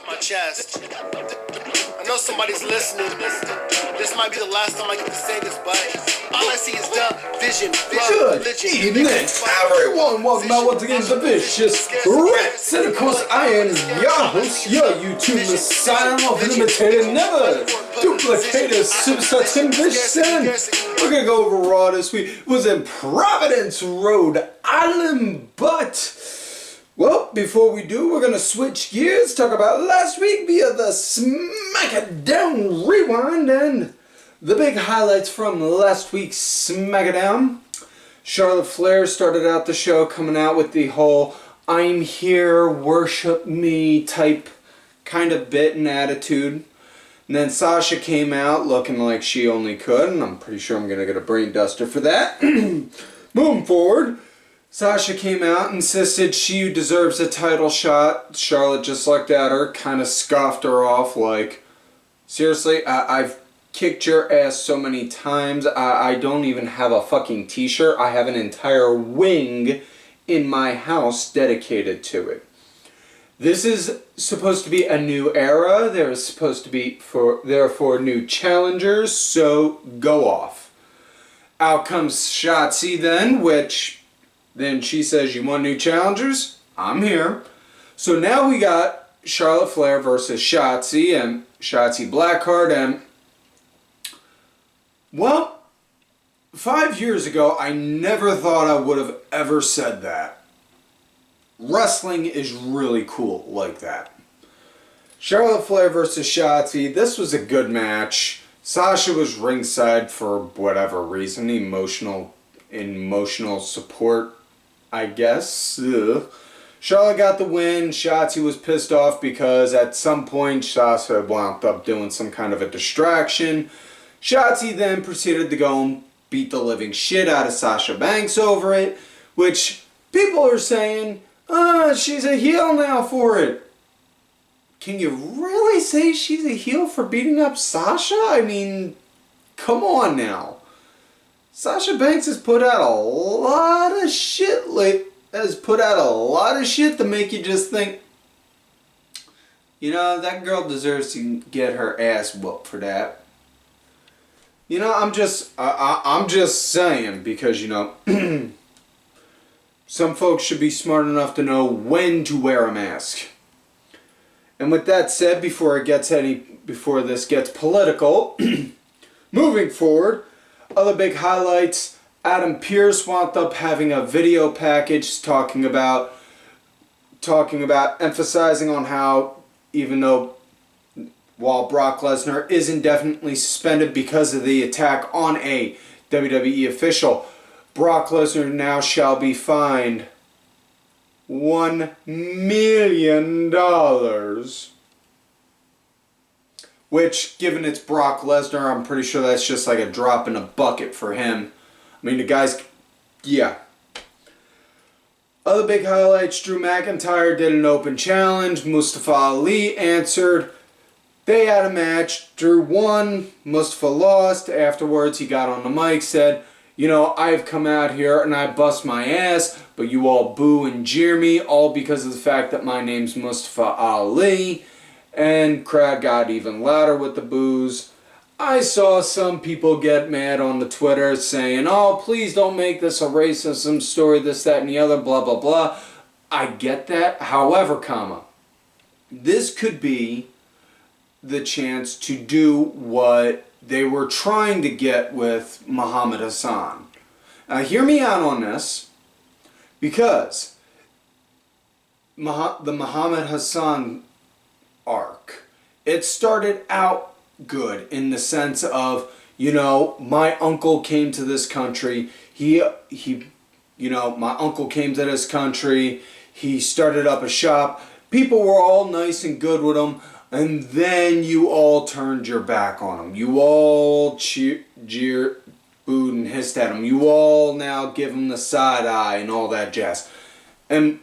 my chest. I know somebody's listening. This might be the last time I get to say this, but all I see is the vision. Good evening, everyone. Welcome back once again to the Vicious Rats. And of course, I am your host, your YouTube messiah of an imitator, never duplicated superstar Tim Vision. We're gonna go over Raw this week. It was in Providence, Rhode Island, but well, before we do, we're gonna switch gears, talk about last week via the SmackDown Rewind and the big highlights from last week's SmackDown. Charlotte Flair started out the show coming out with the whole "I'm here, worship me" type kind of bit and attitude. And then Sasha came out looking like she only could, and I'm pretty sure I'm gonna get a brain duster for that. Moving forward, Sasha came out and insisted she deserves a title shot. Charlotte just looked at her, kind of scoffed her off like, seriously, I've kicked your ass so many times, I don't even have a fucking t-shirt. I have an entire wing in my house dedicated to it. This is supposed to be a new era. There's supposed to be therefore new challengers, so go off. Out comes Shotzi then she says, "You want new challengers? I'm here." So now we got Charlotte Flair versus Shotzi and Shotzi Blackheart. And well, 5 years ago, I never thought I would have ever said that. Wrestling is really cool like that. Charlotte Flair versus Shotzi. This was a good match. Sasha was ringside for whatever reason, emotional support, I guess. Ugh. Charlotte got the win. Shotzi was pissed off because at some point Sasha wound up doing some kind of a distraction. Shotzi then proceeded to go and beat the living shit out of Sasha Banks over it, which people are saying, she's a heel now for it. Can you really say she's a heel for beating up Sasha? I mean, come on now. Sasha Banks has put out a lot of shit to make you just think, you know, that girl deserves to get her ass whooped for that. You know, I'm just saying, because, you know, some folks should be smart enough to know when to wear a mask. And with that said, before this gets political, moving forward, other big highlights, Adam Pearce wound up having a video package talking about emphasizing on how, even though while Brock Lesnar is indefinitely suspended because of the attack on a WWE official, Brock Lesnar now shall be fined $1 million. Which, given it's Brock Lesnar, I'm pretty sure that's just like a drop in a bucket for him. I mean, the guy's... yeah. Other big highlights, Drew McIntyre did an open challenge. Mustafa Ali answered. They had a match. Drew won. Mustafa lost. Afterwards, he got on the mic, said, "You know, I've come out here and I bust my ass, but you all boo and jeer me, all because of the fact that my name's Mustafa Ali." And crowd got even louder with the boos. I saw some people get mad on the Twitter saying, "Oh, please don't make this a racism story, this, that, and the other, blah, blah, blah." I get that. However, this could be the chance to do what they were trying to get with Muhammad Hassan. Now, hear me out on this, because the Muhammad Hassan arc, it started out good in the sense of, you know, my uncle came to this country, my uncle came to this country, he started up a shop, people were all nice and good with him, and then you all turned your back on him. You all jeered, booed, and hissed at him. You all now give him the side eye and all that jazz. And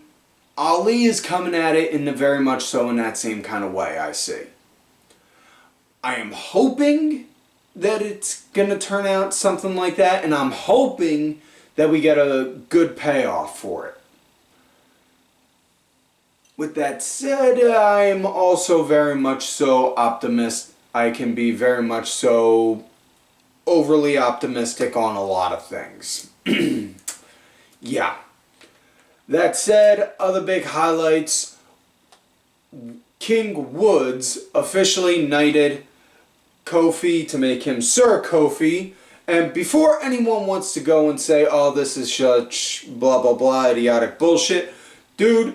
Ali is coming at it very much so in that same kind of way, I see. I am hoping that it's going to turn out something like that, and I'm hoping that we get a good payoff for it. With that said, I'm also very much so optimist. I can be very much so overly optimistic on a lot of things. Yeah. That said, other big highlights. King Woods officially knighted Kofi to make him Sir Kofi. And before anyone wants to go and say, oh, this is such blah blah blah idiotic bullshit, dude,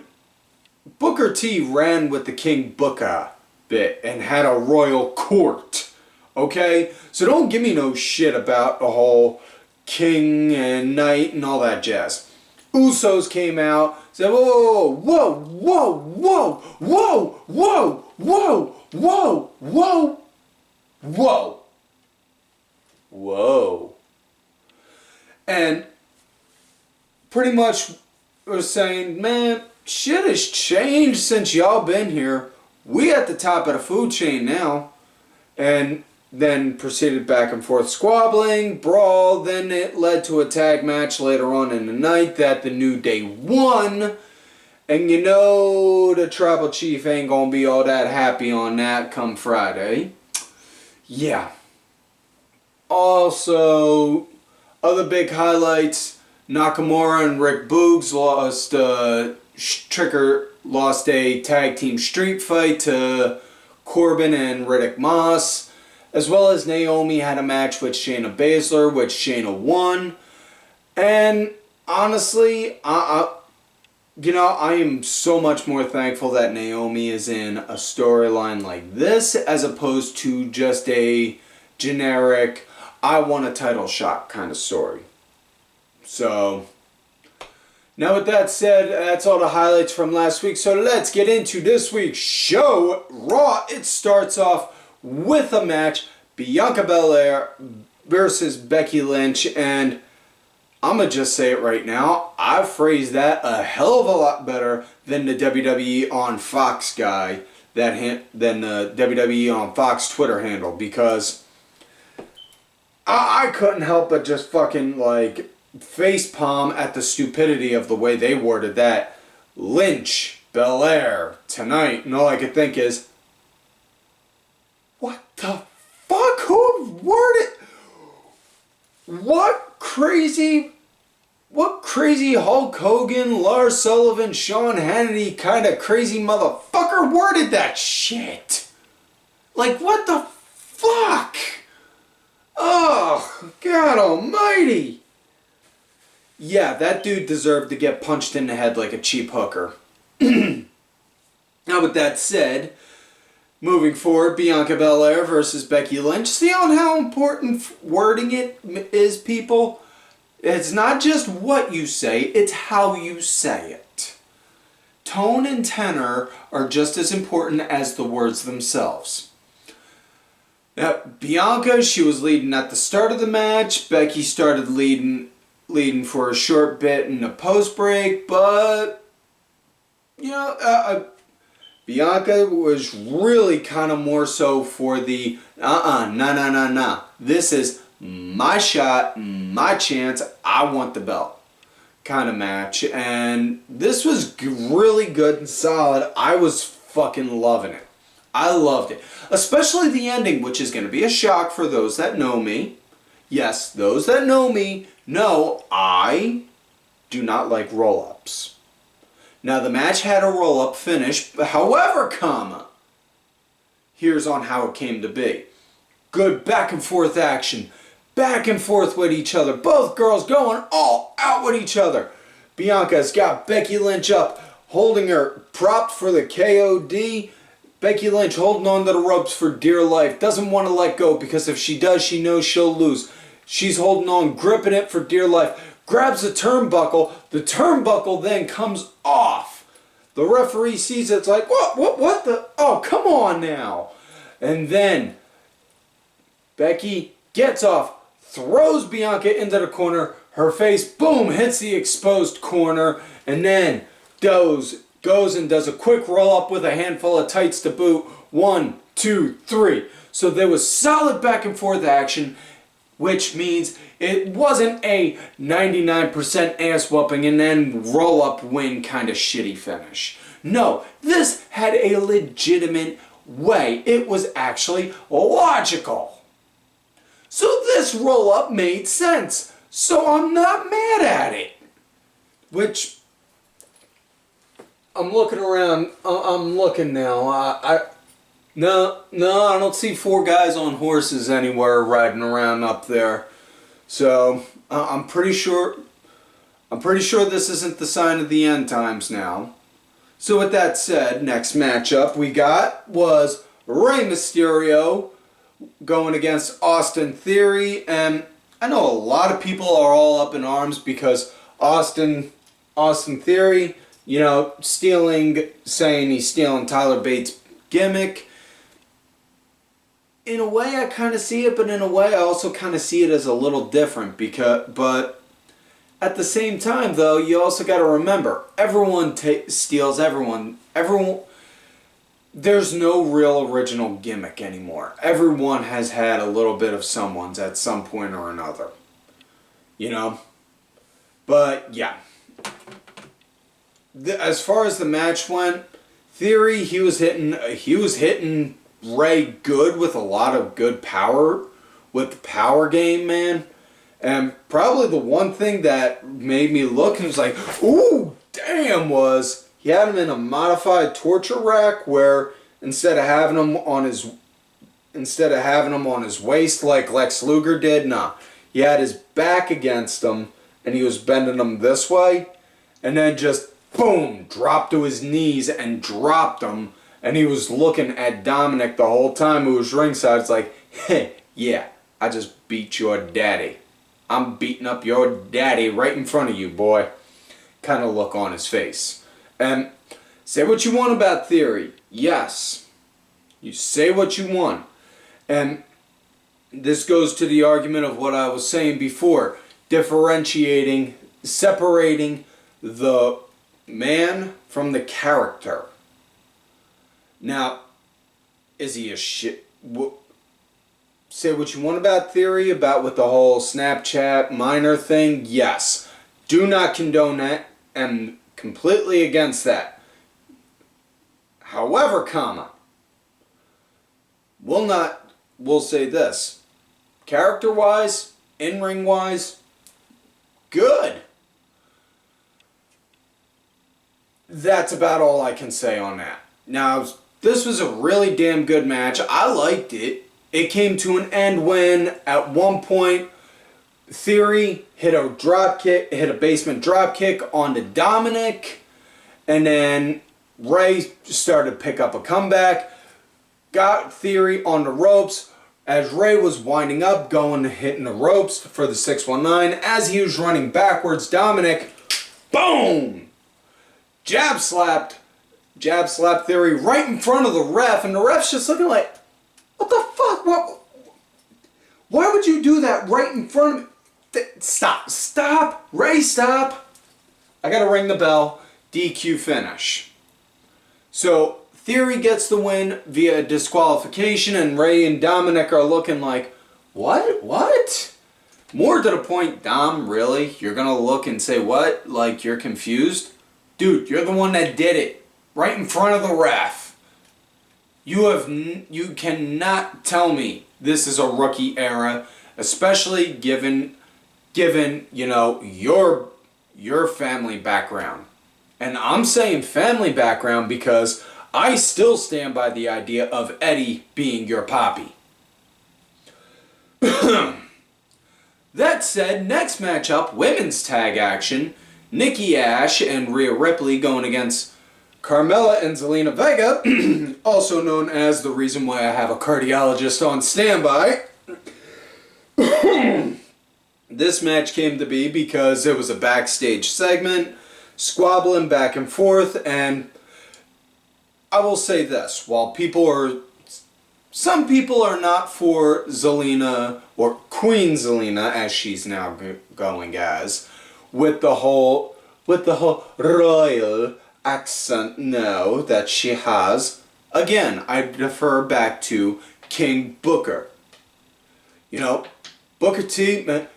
Booker T ran with the King Booker bit and had a royal court. Okay? So don't give me no shit about the whole king and knight and all that jazz. Usos came out, said, whoa, whoa, whoa, whoa, whoa, whoa, whoa, whoa, whoa, whoa, whoa. And pretty much was saying, man, shit has changed since y'all been here. We at the top of the food chain now. And then proceeded back and forth squabbling, brawl, then it led to a tag match later on in the night that the New Day won. And you know the Tribal Chief ain't gonna be all that happy on that come Friday. Yeah. Also, other big highlights, Nakamura and Rick Boogs lost lost a tag team street fight to Corbin and Riddick Moss. As well as Naomi had a match with Shayna Baszler, which Shayna won. And honestly, I am so much more thankful that Naomi is in a storyline like this as opposed to just a generic, I want a title shot kind of story. So, now with that said, that's all the highlights from last week. So let's get into this week's show. Raw, it starts off with a match, Bianca Belair versus Becky Lynch, and I'm going to just say it right now, I phrased that a hell of a lot better than the WWE on Fox guy, than the WWE on Fox Twitter handle, because I couldn't help but just fucking, like, facepalm at the stupidity of the way they worded that. Lynch, Belair, tonight, and all I could think is, what the fuck? Who worded? What crazy Hulk Hogan, Lars Sullivan, Sean Hannity kind of crazy motherfucker worded that shit? Like, what the fuck? Oh, God almighty. Yeah, that dude deserved to get punched in the head like a cheap hooker. Now, with that said, moving forward, Bianca Belair versus Becky Lynch. See on how important wording it is, people? It's not just what you say, it's how you say it. Tone and tenor are just as important as the words themselves. Now, Bianca, she was leading at the start of the match. Becky started leading for a short bit in the post break, but Bianca was really kind of more so for the nah. This is my shot, my chance, I want the belt kind of match. And this was really good and solid. I was fucking loving it. I loved it. Especially the ending, which is going to be a shock for those that know me. Yes, those that know me know I do not like roll-ups. Now, the match had a roll-up finish, however, here's on how it came to be. Good back-and-forth action. Back and forth with each other. Both girls going all out with each other. Bianca's got Becky Lynch up, holding her propped for the KOD. Becky Lynch holding on to the ropes for dear life. Doesn't want to let go because if she does, she knows she'll lose. She's holding on, gripping it for dear life. Grabs the turnbuckle. The turnbuckle then comes off. The referee sees it. It's like, what the? Oh, come on now. And then Becky gets off, throws Bianca into the corner. Her face, boom, hits the exposed corner. And then goes and does a quick roll-up with a handful of tights to boot. 1, 2, 3. So there was solid back and forth action, which means it wasn't a 99% ass whooping and then roll-up win kind of shitty finish. No, this had a legitimate way. It was actually logical. So this roll-up made sense. So I'm not mad at it. Which, I'm looking around. I'm looking now. No, I don't see 4 guys on horses anywhere riding around up there. So I'm pretty sure this isn't the sign of the end times now. So with that said, next matchup we got was Rey Mysterio going against Austin Theory, and I know a lot of people are all up in arms because Austin Theory, you know, saying he's stealing Tyler Bates' gimmick. In a way I kind of see it, but in a way I also kind of see it as a little different but at the same time though, you also got to remember, everyone steals everyone. There's no real original gimmick anymore. Everyone has had a little bit of someone's at some point or another. You know? But yeah. As far as the match went, Theory, he was hitting Rey good with a lot of good power, with the power game, man. And probably the one thing that made me look and was like, ooh, damn, was he had him in a modified torture rack where instead of having him on his waist like Lex Luger did, nah. He had his back against him and he was bending him this way and then just boom, dropped to his knees and dropped him, and he was looking at Dominik the whole time who was ringside. It's like, hey, yeah, I just beat your daddy. I'm beating up your daddy right in front of you, boy. Kind of look on his face. And say what you want about Theory. Yes. You say what you want. And this goes to the argument of what I was saying before. Separating the man from the character. Now, is he a shit? Say what you want about Theory, about with the whole Snapchat minor thing. Yes. Do not condone that. I'm completely against that. However, we'll say this. Character-wise, in-ring-wise, good. That's about all I can say on that. Now, this was a really damn good match. I liked it. It came to an end when, at one point, Theory hit a basement drop kick onto Dominik, and then Rey started to pick up a comeback, got Theory on the ropes. As Rey was winding up, hitting the ropes for the 619, as he was running backwards, Dominik, boom! Jab slapped Theory right in front of the ref, and the ref's just looking like, what the fuck? Why would you do that right in front of me? Stop! Rey, stop! I gotta ring the bell. DQ finish. So, Theory gets the win via disqualification, and Rey and Dominik are looking like, what? More to the point, Dom, really? You're gonna look and say what? Like you're confused? Dude, you're the one that did it. Right in front of the ref. You cannot tell me this is a rookie era, especially given you know, your family background. And I'm saying family background because I still stand by the idea of Eddie being your poppy. That said, next matchup, women's tag action. Nikki A.S.H and Rhea Ripley going against Carmella and Zelina Vega, also known as the reason why I have a cardiologist on standby. This match came to be because it was a backstage segment, squabbling back and forth, and I will say this, while some people are not for Zelina, or Queen Zelina, as she's now going as, with the whole royal accent now that she has. Again, I defer back to King Booker. You know, Booker T, man,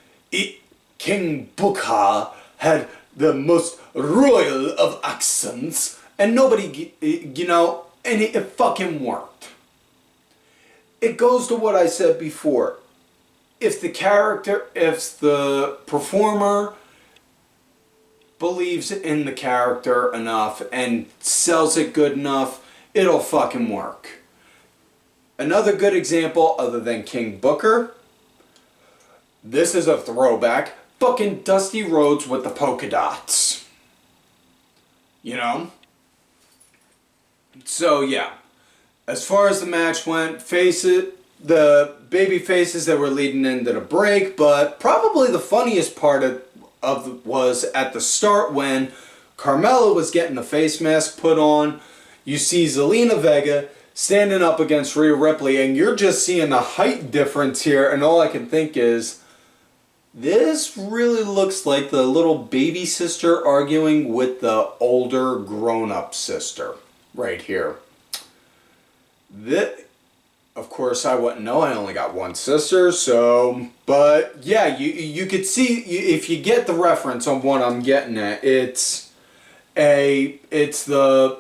King Booker had the most royal of accents, And nobody, you know, and it fucking worked. It goes to what I said before. If the performer believes in the character enough and sells it good enough, it'll fucking work. Another good example, other than King Booker, this is a throwback, fucking Dusty Rhodes with the polka dots. You know? So yeah, as far as the match went, the baby faces that were leading into the break, but probably the funniest part was at the start when Carmella was getting the face mask put on. You see Zelina Vega standing up against Rhea Ripley, and you're just seeing the height difference here, and all I can think is, this really looks like the little baby sister arguing with the older grown-up sister right here. Of course, I wouldn't know. I only got one sister, so... But, yeah, you could see... If you get the reference on what I'm getting at, it's the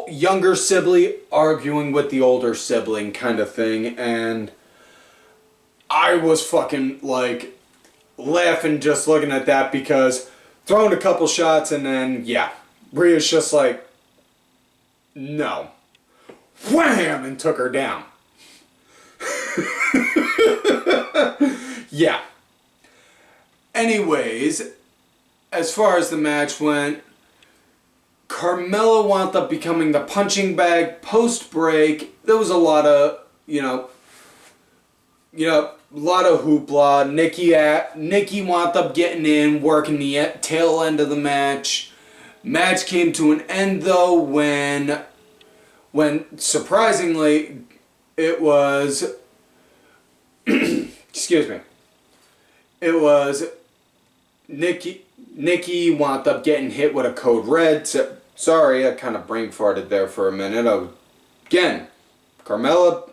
younger sibling arguing with the older sibling kind of thing, and I was fucking, like, laughing just looking at that because throwing a couple shots and then, yeah, Rhea's just like, no. Wham! And took her down. Yeah. Anyways, as far as the match went, Carmella wound up becoming the punching bag post-break. There was a lot of, a lot of hoopla. Nikki wound up getting in, working the tail end of the match. Match came to an end though when surprisingly it was excuse me. It was Nikki wound up getting hit with a code red. Sorry, I kind of brain farted there for a minute. Again, Carmella,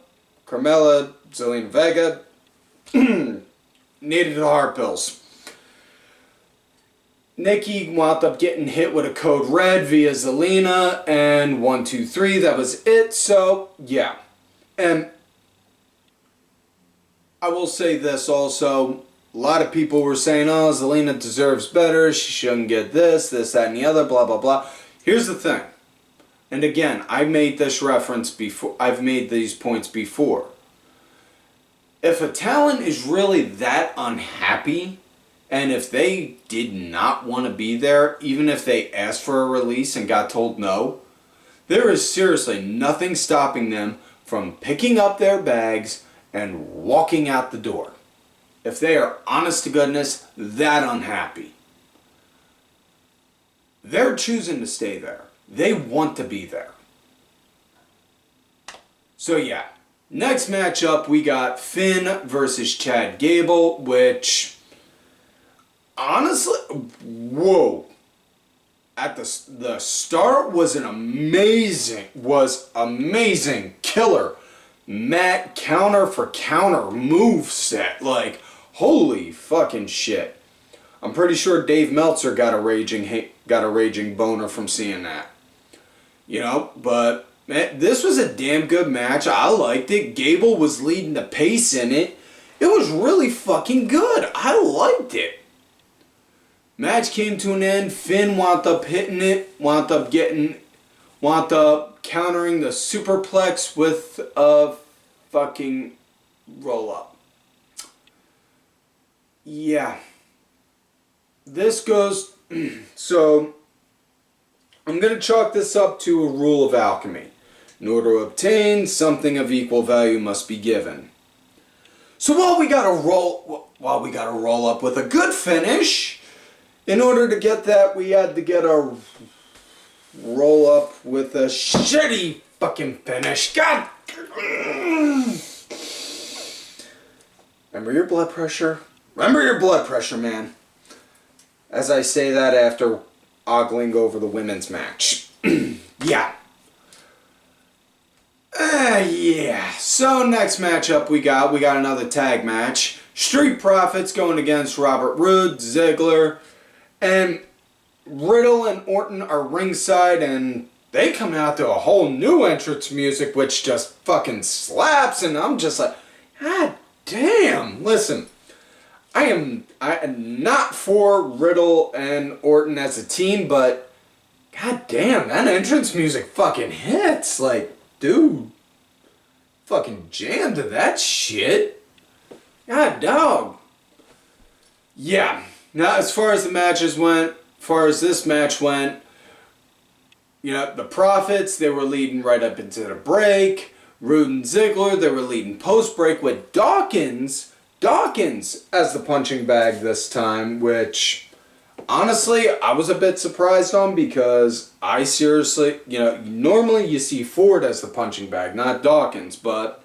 Zelina Vega needed the heart pills. Nikki wound up getting hit with a code red via Zelina, and 1, 2, 3, that was it. So, yeah. And I will say this also. A lot of people were saying, oh, Zelina deserves better. She shouldn't get this, that, and the other, blah, blah, blah. Here's the thing. And again, I made this reference before. I've made these points before. If a talent is really that unhappy, and if they did not want to be there, even if they asked for a release and got told no, there is seriously nothing stopping them from picking up their bags and walking out the door. If they are honest to goodness that unhappy. They're choosing to stay there. They want to be there. So yeah. Next matchup we got Finn versus Chad Gable, which honestly, whoa. At the start was amazing killer mat counter for counter move set. Like, holy fucking shit. I'm pretty sure Dave Meltzer got a raging boner from seeing that. But man, this was a damn good match. I liked it. Gable was leading the pace in it. It was really fucking good. I liked it. Match came to an end. Finn wound up hitting it. Wound up countering the superplex with a fucking roll-up. Yeah. This goes... So, I'm going to chalk this up to a rule of alchemy. In order to obtain, something of equal value must be given. So while we got to roll up with a good finish, in order to get that, we had to get a roll up with a shitty fucking finish. God! Remember your blood pressure? Remember your blood pressure, man. As I say that after ogling over the women's match. Yeah. Yeah. So next matchup we got another tag match. Street Profits going against Roode, Ziggler, and Riddle and Orton are ringside, and they come out to a whole new entrance music, which just fucking slaps, and I'm just like, God damn. Listen, I am not for Riddle and Orton as a team, but god damn, that entrance music fucking hits. Like, dude, fucking jam to that shit. God dog. Yeah. Now, as far as the matches went, as far as this match went, you know, the Profits, they were leading right up into the break. Roode and Ziggler, they were leading post-break with Dawkins as the punching bag this time, which, honestly, I was a bit surprised on because I seriously, you know, normally you see Ford as the punching bag, not Dawkins, but,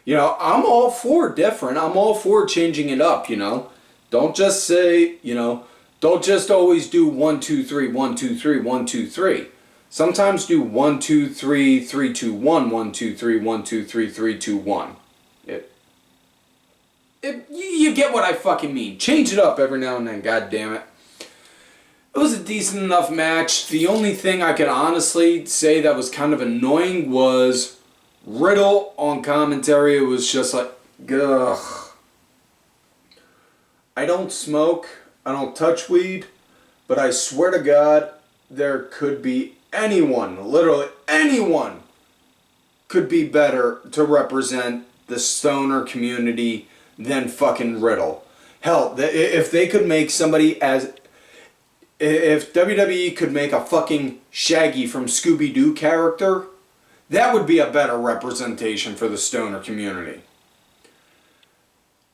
you know, I'm all for different. I'm all for changing it up, you know. Don't just say, you know, don't just always do 1, 2, 3, 1, 2, 3, 1, 2, 3. Sometimes do 1, 2, 3, 3, 2, 1, 1, 2, 3, 1, 2, 3, 3, 2, 1. You get what I fucking mean. Change it up every now and then, god damn it. It was a decent enough match. The only thing I could honestly say that was kind of annoying was Riddle on commentary. It was just like, ugh. I don't smoke, I don't touch weed, but I swear to God, there could be anyone, literally anyone, could be better to represent the stoner community than fucking Riddle. Hell, if they could make somebody as... If WWE could make a fucking Shaggy from Scooby-Doo character, that would be a better representation for the stoner community.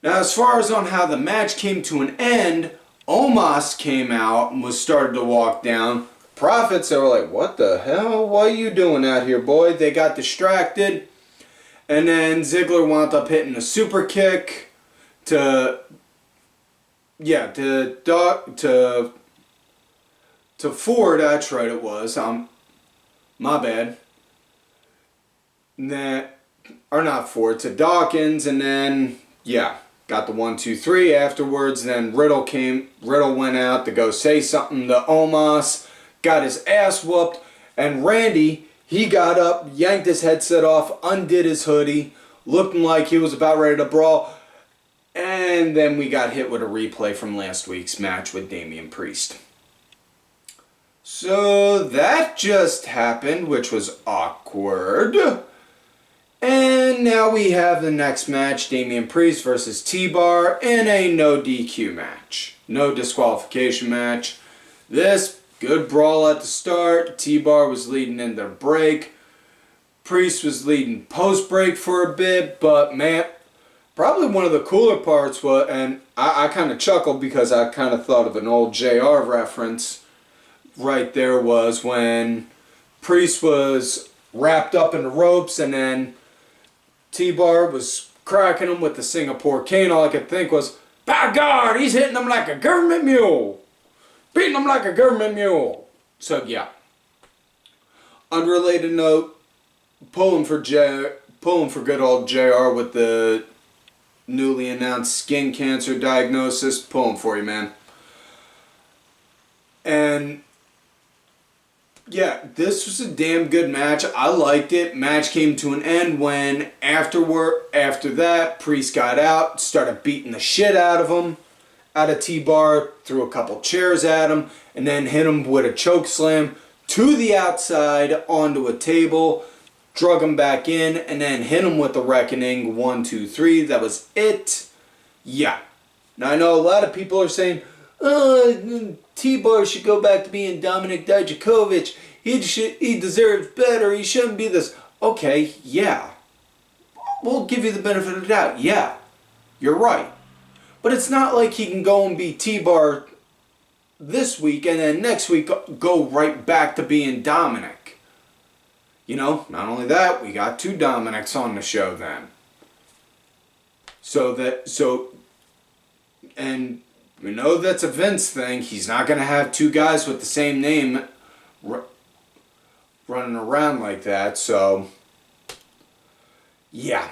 Now, as far as on how the match came to an end, Omos came out and was starting to walk down. Profits, they were like, what the hell? What are you doing out here, boy? They got distracted. And then Ziggler wound up hitting a super kick to Ford. That's right, it was. My bad. Or not Ford, to Dawkins, and then, yeah. Got the 1, 2, 3 afterwards. Then Riddle went out to go say something to Omos. Got his ass whooped. And Randy, he got up, yanked his headset off, undid his hoodie, looking like he was about ready to brawl. And then we got hit with a replay from last week's match with Damian Priest. So that just happened, which was awkward. And now we have the next match, Damian Priest versus T-Bar, in a no DQ match. No disqualification match. This, good brawl at the start. T-Bar was leading in their break. Priest was leading post-break for a bit, but man, probably one of the cooler parts was, and I kind of chuckled because I kind of thought of an old JR reference right there, was when Priest was wrapped up in the ropes and then T-Bar was cracking him with the Singapore cane. All I could think was, by God, he's hitting him like a government mule. Beating him like a government mule. So, yeah. Unrelated note, pulling for good old JR with the newly announced skin cancer diagnosis. Pulling for you, man. And yeah, this was a damn good match. I liked it. Match came to an end when after that, Priest got out, started beating the shit out of T-Bar, threw a couple chairs at him, and then hit him with a choke slam to the outside onto a table, drug him back in, and then hit him with the Reckoning. 1, 2, 3. That was it. Yeah. Now I know a lot of people are saying, T-Bar should go back to being Dominik Dijakovic. He deserves better. He shouldn't be this. Okay, yeah. We'll give you the benefit of the doubt. Yeah, you're right. But it's not like he can go and be T-Bar this week and then next week go right back to being Dominik. You know, not only that, we got 2 Dominiks on the show then. And we know that's a Vince thing. He's not going to have 2 guys with the same name running around like that. So, yeah.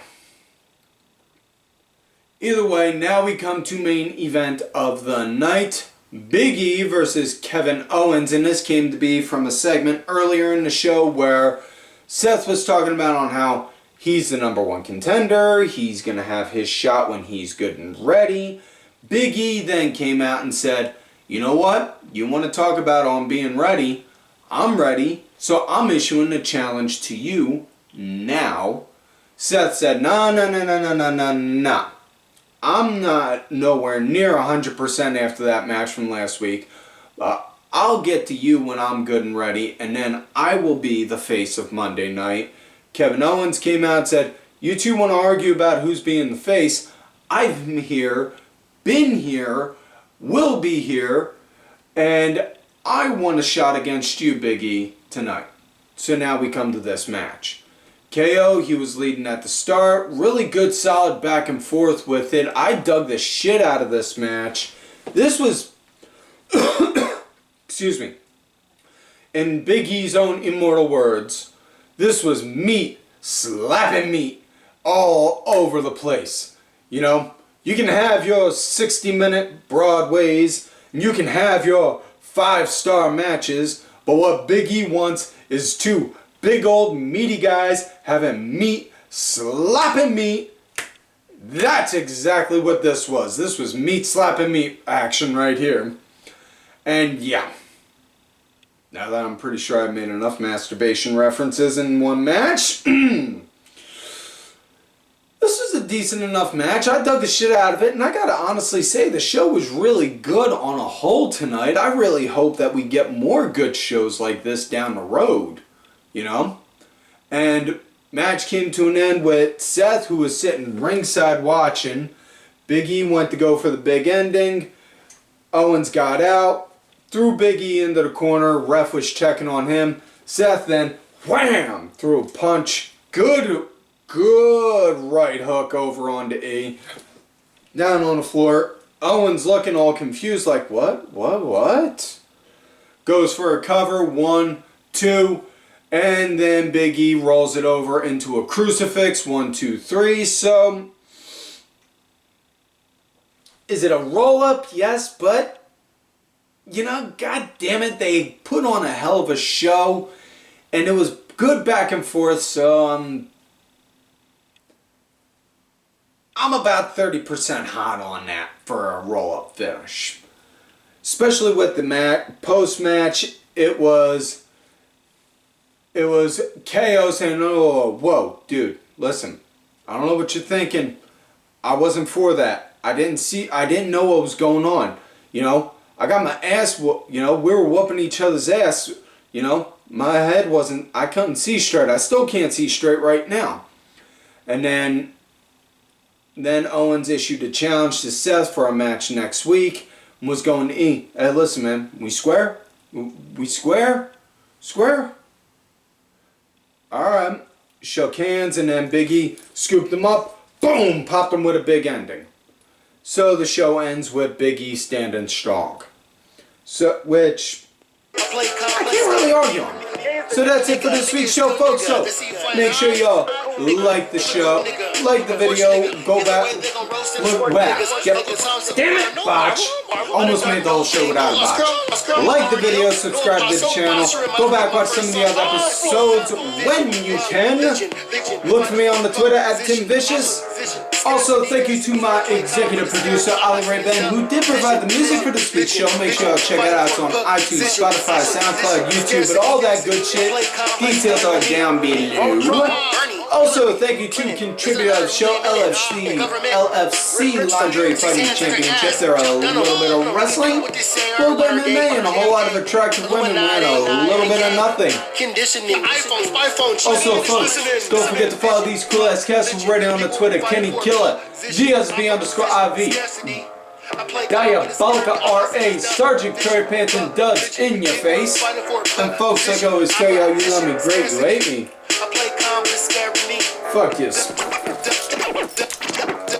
Either way, now we come to main event of the night. Big E versus Kevin Owens, and this came to be from a segment earlier in the show where Seth was talking about on how he's the #1 contender, he's going to have his shot when he's good and ready. Big E then came out and said, you know what, you want to talk about on being ready, I'm ready, so I'm issuing a challenge to you now. Seth said, nah. I'm not nowhere near 100% after that match from last week. I'll get to you when I'm good and ready, and then I will be the face of Monday night. Kevin Owens came out and said, you two want to argue about who's being the face? I've been here, will be here, and I want a shot against you, Big E, tonight. So now we come to this match. KO, he was leading at the start. Really good, solid back and forth with it. I dug the shit out of this match. This was, excuse me, in Big E's own immortal words, this was meat, slapping meat all over the place. You know, you can have your 60-minute Broadways, and you can have your 5-star matches, but what Big E wants is two big old meaty guys having meat, slapping meat. That's exactly what this was. This was meat slapping meat action right here. And yeah, now that I'm pretty sure I've made enough masturbation references in one match, this was a decent enough match. I dug the shit out of it, and I gotta honestly say the show was really good on a whole tonight. I really hope that we get more good shows like this down the road. You know? And match came to an end with Seth, who was sitting ringside watching. Big E went to go for the big ending. Owens got out, threw Big E into the corner. Ref was checking on him. Seth then, wham, threw a punch. Good right hook over onto E. Down on the floor. Owens looking all confused like, what? Goes for a cover, 1, 2. And then Big E rolls it over into a crucifix. 1, 2, 3. So, is it a roll-up? Yes, but, you know, god damn it, they put on a hell of a show. And it was good back and forth, so I'm about 30% hot on that for a roll-up finish. Especially with the post-match, it was KO saying, oh, whoa, dude, listen, I don't know what you're thinking. I wasn't for that. I didn't know what was going on. You know, I got my ass whooped. You know, we were whooping each other's ass. You know, my head I couldn't see straight. I still can't see straight right now. And then Owens issued a challenge to Seth for a match next week and was going to E. Hey, listen, man, we square? We square? Square? Alright, shook hands, and then Big E scooped him up, boom, popped him with a big ending. So the show ends with Big E standing strong. So, which I can't really argue on. So that's it for this week's show, folks. So make sure y'all like the show, like the video, go back, look back. Damn it, botch! Almost made the whole show without a botch. Like the video, subscribe to the channel, go back, watch some of the other episodes when you can. Look for me on the Twitter at TimVicious. Also, thank you to my executive producer, Ollie Ray Ben, who did provide the music for this week's show. Make sure y'all check it out. It's on iTunes, Spotify, SoundCloud, YouTube, and all that good shit. Details are down below. Also, thank you to contributor of the show, LFC Lingerie Fighting Championship. They're a little bit of wrestling, a little bit of MMA, and a whole lot of attractive women and a little bit of nothing. Also, folks, don't forget to follow these cool ass cats right on the Twitter. Kenny Killer, GSB_IV. Diabolica RA, Sergeant Curry Pants and Duds in your face. And folks, like I always tell y'all, you love me great, you hate me. Fuck yes.